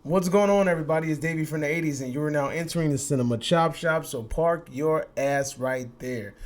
What's going on, everybody? It's Davey from the 80s, and you are now entering the Cinema Chop Shop, so park your ass right there.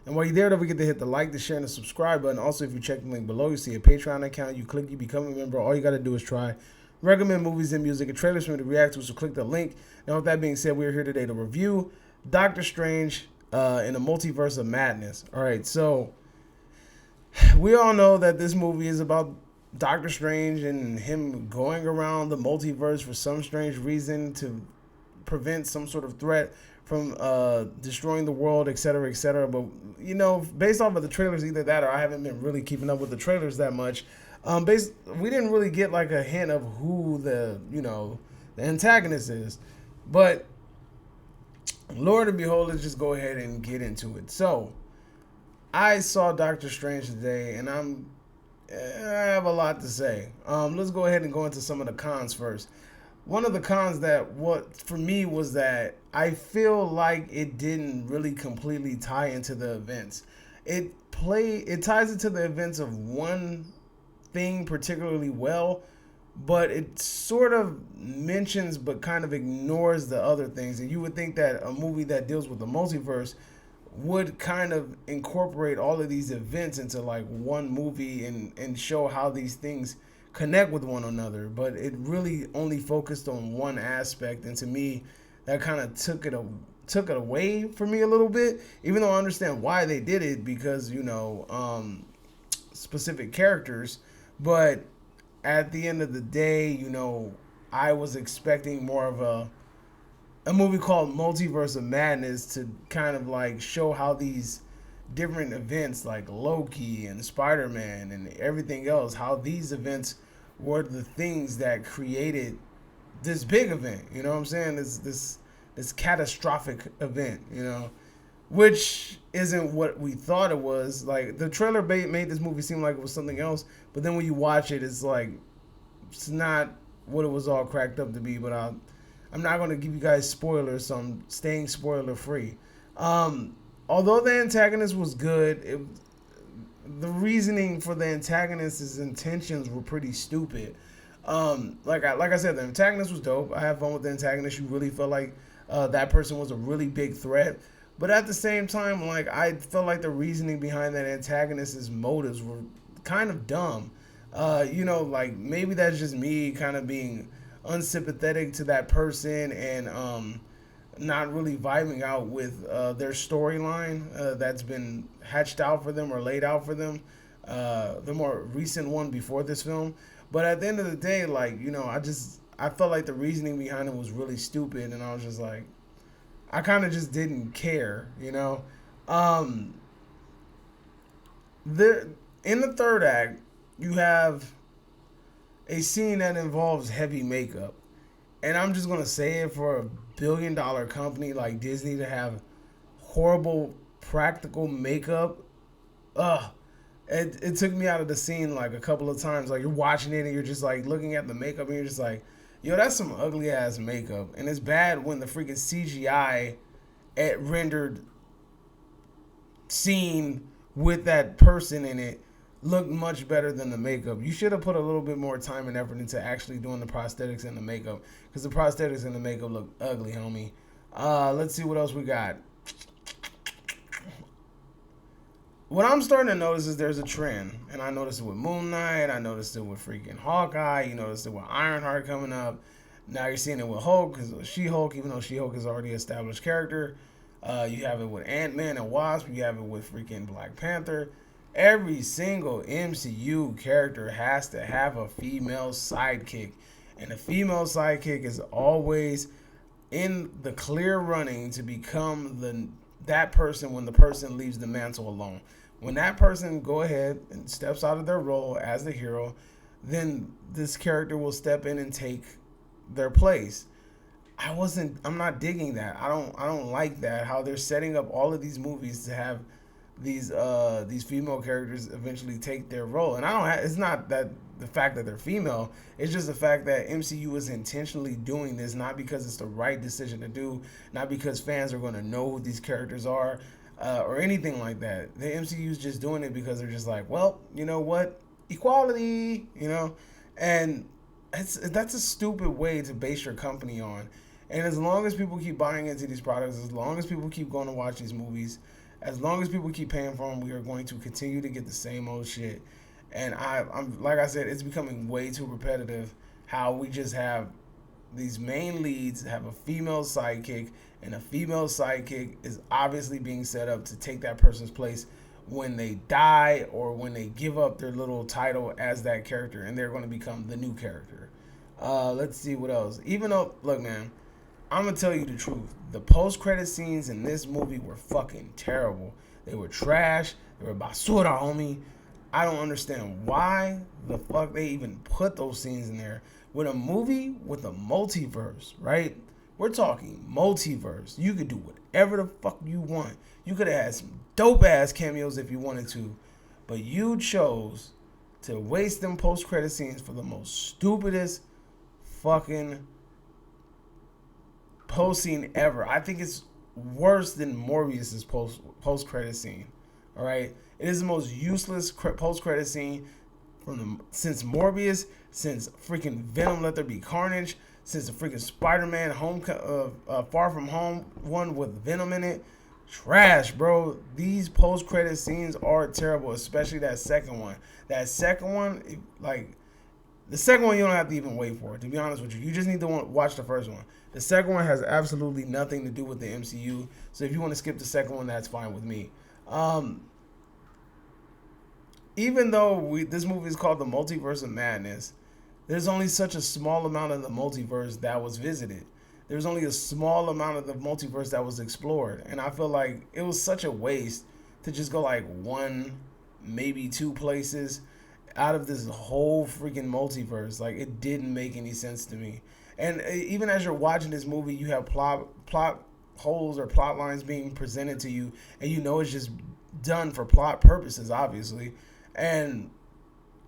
And while you're there, don't forget to hit the like, the share, and the subscribe button. Also, if you check the link below, you see a Patreon account. You click, you become a member. All you got to do is try. Recommend movies and music and trailers for me to react to, so click the link. Now, with that being said, we are here today to review Doctor Strange in the Multiverse of Madness. All right, so we all know that this movie is about Doctor Strange and him going around the multiverse for some strange reason to prevent some sort of threat from destroying the world, etc., etc. But based off of the trailers, either that or I haven't been really keeping up with the trailers that much. We didn't really get like a hint of who the antagonist is, but Lord and behold, let's just go ahead and get into it. So I saw Doctor Strange today, and I have a lot to say. Let's go ahead and go into some of the cons first. One of the cons that what for me was that I feel like it didn't really completely tie into the events. It ties into the events of one thing particularly well, but it sort of mentions but kind of ignores the other things. And you would think that a movie that deals with the multiverse would kind of incorporate all of these events into like one movie and show how these things connect with one another, but it really only focused on one aspect, and to me that kind of took it away from me a little bit, even though I understand why they did it because specific characters. But at the end of the day, I was expecting more of a movie called Multiverse of Madness to kind of like show how these different events like Loki and Spider-Man and everything else, how these events were the things that created this big event. You know what I'm saying? This catastrophic event, which isn't what we thought it was. Like the trailer made this movie seem like it was something else, but then when you watch it, it's like it's not what it was all cracked up to be. But I'm not going to give you guys spoilers, so I'm staying spoiler free. Although the antagonist was good, the reasoning for the antagonist's intentions were pretty stupid. Like I said, the antagonist was dope. I had fun with the antagonist. You really felt like that person was a really big threat. But at the same time, like I felt like the reasoning behind that antagonist's motives were kind of dumb. Like maybe that's just me kind of being unsympathetic to that person and not really vibing out with their storyline that's been hatched out for them or laid out for them, the more recent one before this film. But at the end of the day, like I felt like the reasoning behind it was really stupid, and I was just like, I kind of just didn't care. There in the third act, you have a scene that involves heavy makeup. And I'm just gonna say it, for a $1 billion company like Disney to have horrible practical makeup, it took me out of the scene like a couple of times. Like you're watching it and you're just like looking at the makeup and you're just like, yo, that's some ugly ass makeup. And it's bad when the freaking CGI at rendered scene with that person in it looked much better than the makeup. You should have put a little bit more time and effort into actually doing the prosthetics and the makeup, because the prosthetics and the makeup look ugly, homie. Let's see what else we got. What I'm starting to notice is there's a trend, and I noticed it with Moon Knight, I noticed it with freaking Hawkeye, you noticed it with Ironheart coming up. Now you're seeing it with Hulk, because She-Hulk, even though She-Hulk is already an established character. You have it with Ant-Man and Wasp, you have it with freaking Black Panther. Every single MCU character has to have a female sidekick. And a female sidekick is always in the clear running to become that person when the person leaves the mantle alone. When that person go ahead and steps out of their role as the hero, then this character will step in and take their place. I'm not digging that. I don't like that, how they're setting up all of these movies to have these female characters eventually take their role. And it's not that the fact that they're female, it's just the fact that MCU is intentionally doing this, not because it's the right decision to do, not because fans are going to know who these characters are, or anything like that. The MCU is just doing it because they're just like, well, you know what, equality, and that's a stupid way to base your company on. And as long as people keep buying into these products, as long as people keep going to watch these movies, as long as people keep paying for them, we are going to continue to get the same old shit. And I'm like I said, it's becoming way too repetitive. How we just have these main leads have a female sidekick, and a female sidekick is obviously being set up to take that person's place when they die or when they give up their little title as that character, and they're going to become the new character. Let's see what else. Even though, look, man, I'm gonna tell you the truth. The post-credit scenes in this movie were fucking terrible. They were trash. They were basura, homie. I don't understand why the fuck they even put those scenes in there. With a movie with a multiverse, right? We're talking multiverse. You could do whatever the fuck you want. You could have had some dope ass cameos if you wanted to, but you chose to waste them post credit scenes for the most stupidest fucking post scene ever. I think it's worse than Morbius's post credit scene. All right, it is the most useless post credit scene since Morbius, since freaking Venom Let There Be Carnage, since the freaking Spider-Man Far From Home one with Venom in it. Trash, bro. These post-credit scenes are terrible, especially that second one. That second one, the second one you don't have to even wait for, to be honest with you. You just need to watch the first one. The second one has absolutely nothing to do with the MCU, so if you want to skip the second one, that's fine with me. Even though this movie is called The Multiverse of Madness, there's only such a small amount of the multiverse that was visited. There's only a small amount of the multiverse that was explored. And I feel like it was such a waste to just go like one, maybe two places out of this whole freaking multiverse. Like, it didn't make any sense to me. And even as you're watching this movie, you have plot holes or plot lines being presented to you, and you know it's just done for plot purposes, obviously. And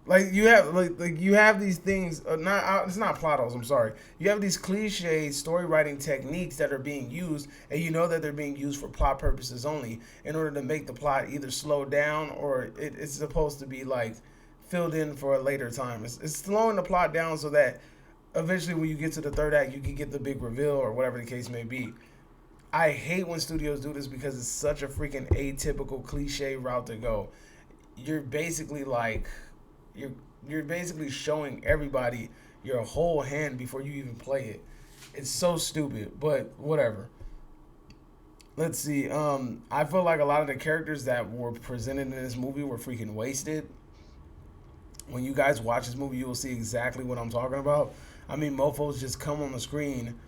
like you have these things. It's not plot holes. I'm sorry. You have these cliche story writing techniques that are being used, and you know that they're being used for plot purposes only, in order to make the plot either slow down or it's supposed to be like filled in for a later time. It's slowing the plot down so that eventually, when you get to the third act, you can get the big reveal or whatever the case may be. I hate when studios do this because it's such a freaking atypical cliche route to go. You're basically you're basically showing everybody your whole hand before you even play it. It's so stupid, but whatever. Let's see. I feel like a lot of the characters that were presented in this movie were freaking wasted. When you guys watch this movie, you will see exactly what I'm talking about. I mean, mofos just come on the screen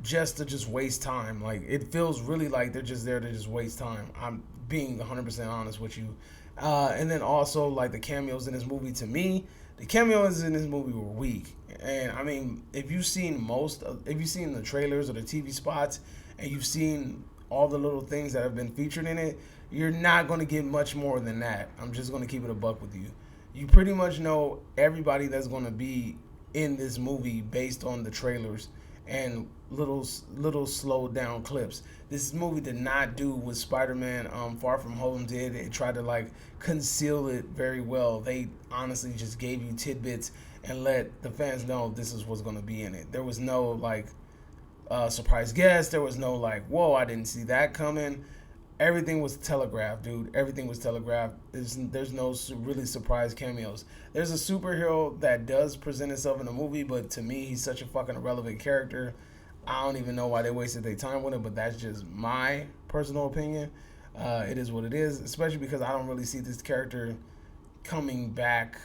just to just waste time. Like, it feels really like they're just there to just waste time. I'm being 100% honest with you. And then also, like, the cameos in this movie, to me, the cameos in this movie were weak. And I mean, if you've seen the trailers or the TV spots, and you've seen all the little things that have been featured in it, you're not going to get much more than that. I'm just going to keep it a buck with you. You pretty much know everybody that's going to be in this movie based on the trailers and little slowed down clips. This movie did not do what Spider-Man Far From Home did. It tried to like conceal it very well. They honestly just gave you tidbits and let the fans know this is what's going to be in it. There was no like surprise guest. There was no like, whoa, I didn't see that coming. Everything was telegraphed, dude. Everything was telegraphed. There's no really surprise cameos. There's a superhero that does present himself in the movie, but to me, he's such a fucking irrelevant character. I don't even know why they wasted their time with him, but that's just my personal opinion. It is what it is, especially because I don't really see this character coming back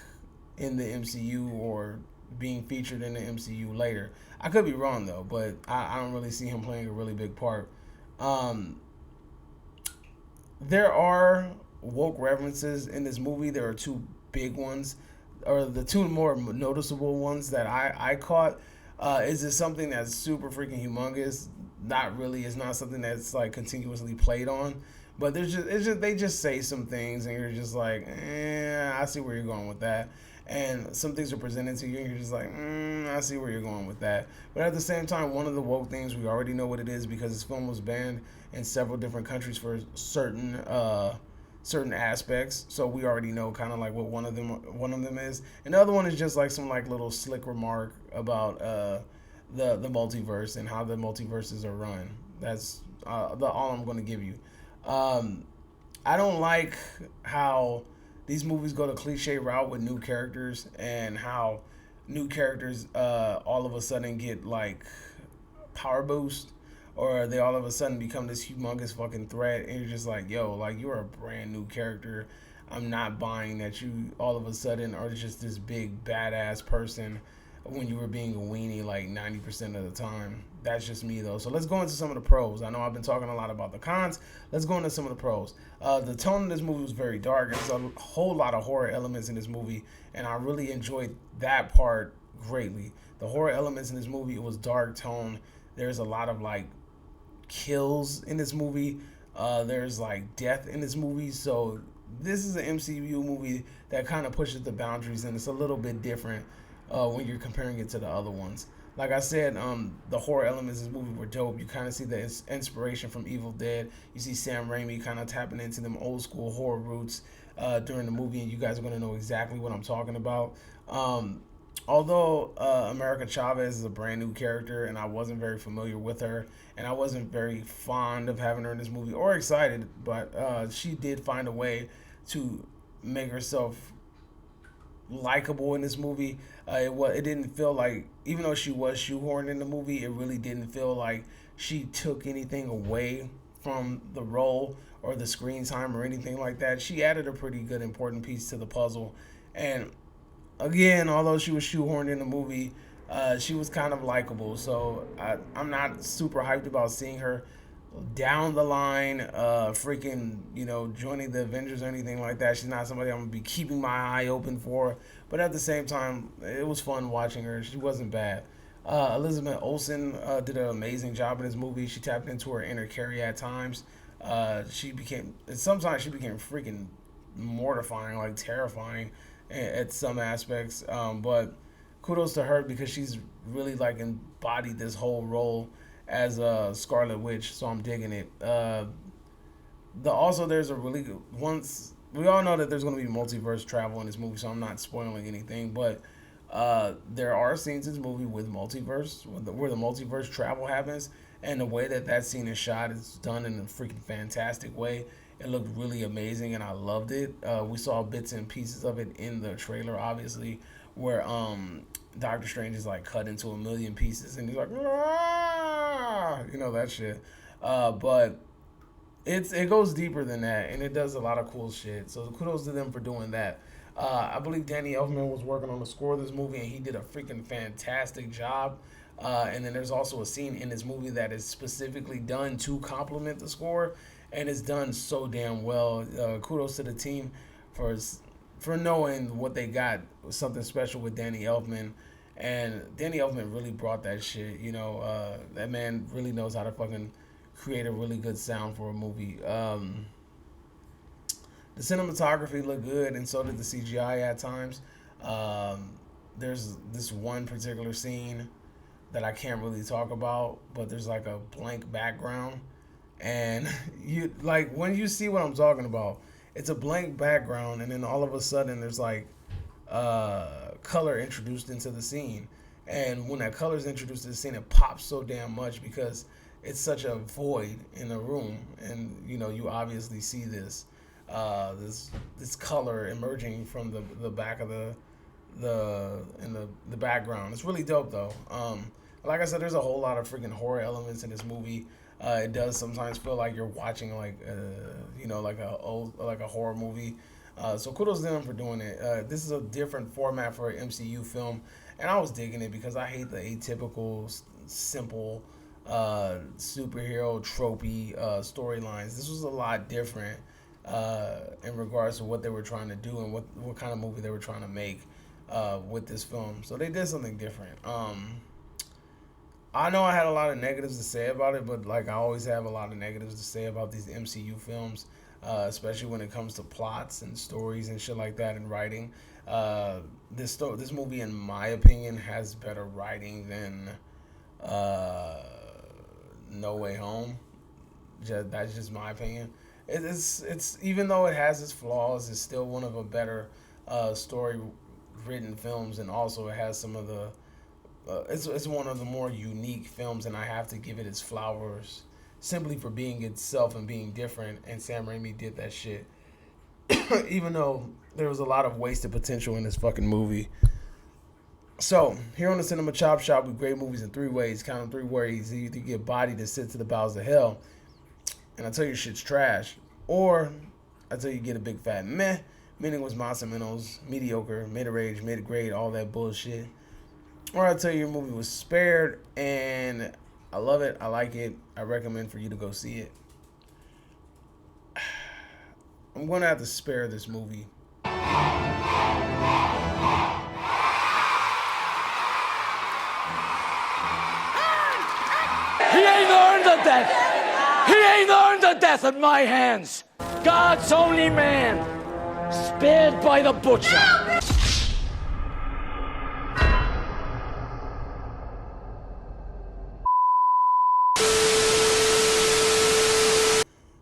in the MCU or being featured in the MCU later. I could be wrong, though, but I don't really see him playing a really big part. There are woke references in this movie. There are two big ones, or the two more noticeable ones that I caught. Is this something that's super freaking humongous? Not really. It's not something that's like continuously played on. But they just say some things, and you're just like, I see where you're going with that. And some things are presented to you, and you're just like, I see where you're going with that. But at the same time, one of the woke things, we already know what it is because this film was banned in several different countries for certain certain aspects, so we already know kind of like what one of them is, and the other one is just like some like little slick remark about the multiverse and how the multiverses are run. That's all I'm going to give you. Um, I don't like how these movies go the cliche route with new characters, and how new characters all of a sudden get like power boost, or they all of a sudden become this humongous fucking threat, and you're just like, yo, like you're a brand new character. I'm not buying that you all of a sudden are just this big badass person when you were being a weenie like 90% of the time. That's just me though. So let's go into some of the pros. I know I've been talking a lot about the cons. Let's go into some of the pros. The tone of this movie was very dark. There's a whole lot of horror elements in this movie, and I really enjoyed that part greatly. The horror elements in this movie, it was dark tone. There's a lot of like kills in this movie. There's like death in this movie. So this is an MCU movie that kind of pushes the boundaries, and it's a little bit different when you're comparing it to the other ones. Like I said, the horror elements in this movie were dope. You kind of see the inspiration from Evil Dead. You see Sam Raimi kind of tapping into them old school horror roots during the movie, and you guys are going to know exactly what I'm talking about. Although America Chavez is a brand new character, and I wasn't very familiar with her, and I wasn't very fond of having her in this movie or excited, but she did find a way to make herself likable in this movie. It didn't feel like, even though she was shoehorned in the movie, it really didn't feel like she took anything away from the role or the screen time or anything like that. She added a pretty good important piece to the puzzle, and again, although she was shoehorned in the movie, she was kind of likable. So I'm not super hyped about seeing her down the line, freaking, joining the Avengers or anything like that. She's not somebody I'm gonna be keeping my eye open for. But at the same time, it was fun watching her. She wasn't bad. Elizabeth Olsen did an amazing job in this movie. She tapped into her inner Carrie at times. Sometimes she became freaking mortifying, like terrifying at some aspects. But kudos to her because she's really like embodied this whole role as a Scarlet Witch. So I'm digging it. There's a really good, once we all know that there's going to be multiverse travel in this movie, so I'm not spoiling anything. But there are scenes in this movie with multiverse, where the multiverse travel happens, and the way that that scene is shot is done in a freaking fantastic way. It looked really amazing, and I loved it. We saw bits and pieces of it in the trailer, obviously, where Doctor Strange is like cut into a million pieces, and he's like, "Ah!" That shit. But it goes deeper than that, and it does a lot of cool shit. So kudos to them for doing that. I believe Danny Elfman was working on the score of this movie, and he did a freaking fantastic job. And then there's also a scene in this movie that is specifically done to complement the score, and it's done so damn well. Kudos to the team for knowing what they got, something special with Danny Elfman. And Danny Elfman really brought that shit. That man really knows how to fucking create a really good sound for a movie. The cinematography looked good, and so did the CGI at times. There's this one particular scene that I can't really talk about, but there's like a blank background, and you like when you see what I'm talking about, it's a blank background, and then all of a sudden there's like color introduced into the scene, and when that color is introduced to the scene, it pops so damn much because it's such a void in the room, and you obviously see this color emerging from the back of the background. It's really dope though. Like I said, there's a whole lot of freaking horror elements in this movie. It does sometimes feel like you're watching like like a horror movie. So kudos to them for doing it. This is a different format for an MCU film, and I was digging it because I hate the atypical, simple, superhero tropey storylines. This was a lot different in regards to what they were trying to do and what kind of movie they were trying to make with this film. So they did something different. I know I had a lot of negatives to say about it, but like I always have a lot of negatives to say about these MCU films, especially when it comes to plots and stories and shit like that and writing. This movie, in my opinion, has better writing than No Way Home. That's just my opinion. It's even though it has its flaws, it's still one of a better story written films, and also it has some of the it's one of the more unique films, and I have to give it its flowers simply for being itself and being different. And Sam Raimi did that shit, even though there was a lot of wasted potential in this fucking movie. So here on the Cinema Chop Shop, we grade movies in three ways. Count them three ways: you either get bodied and sent to the bowels of hell, and I tell you shit's trash, or I tell you get a big fat meh, meaning was más o menos, mediocre, mid-range, mid-grade, all that bullshit. Or I tell you your movie was spared and I love it, I like it, I recommend for you to go see it. I'm going to have to spare this movie. He ain't earned the death. He ain't earned the death at my hands. God's only man, spared by the butcher.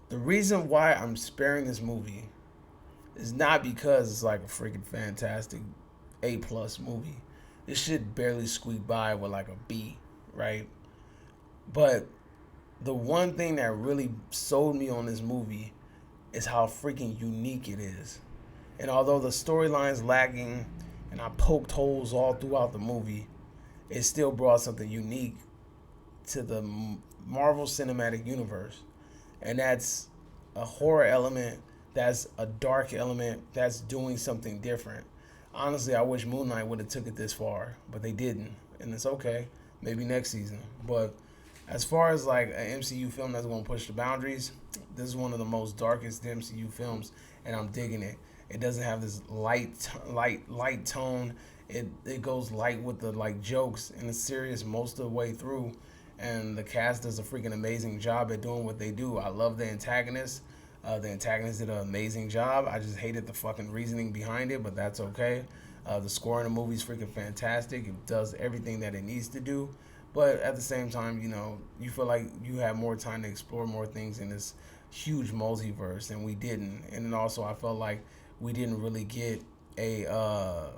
The reason why I'm sparing this movie is not because it's like a freaking fantastic A+ movie. This shit barely squeaked by with like a B, right? But the one thing that really sold me on this movie is how freaking unique it is. And although the storyline's lacking and I poked holes all throughout the movie, it still brought something unique to the Marvel Cinematic Universe. And that's a horror element, that's a dark element, that's doing something different. Honestly, I wish Moon Knight would have took it this far, but they didn't. And it's okay. Maybe next season. But as far as like an MCU film that's going to push the boundaries, this is one of the most darkest MCU films, and I'm digging it. It doesn't have this light tone. It goes light with the like jokes, and it's serious most of the way through. And the cast does a freaking amazing job at doing what they do. I love the antagonist. The antagonist did an amazing job. I just hated the fucking reasoning behind it, but that's okay. The score in the movie is freaking fantastic. It does everything that it needs to do. But at the same time, you know, you feel like you have more time to explore more things in this huge multiverse, and we didn't. And then also, I felt like we didn't really get a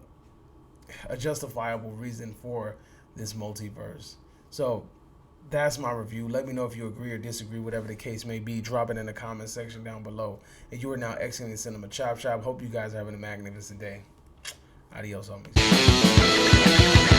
justifiable reason for this multiverse. So that's my review. Let me know if you agree or disagree, whatever the case may be. Drop it in the comment section down below. And you are now exiting the Cinema Chop Shop. Hope you guys are having a magnificent day. Adios, homies.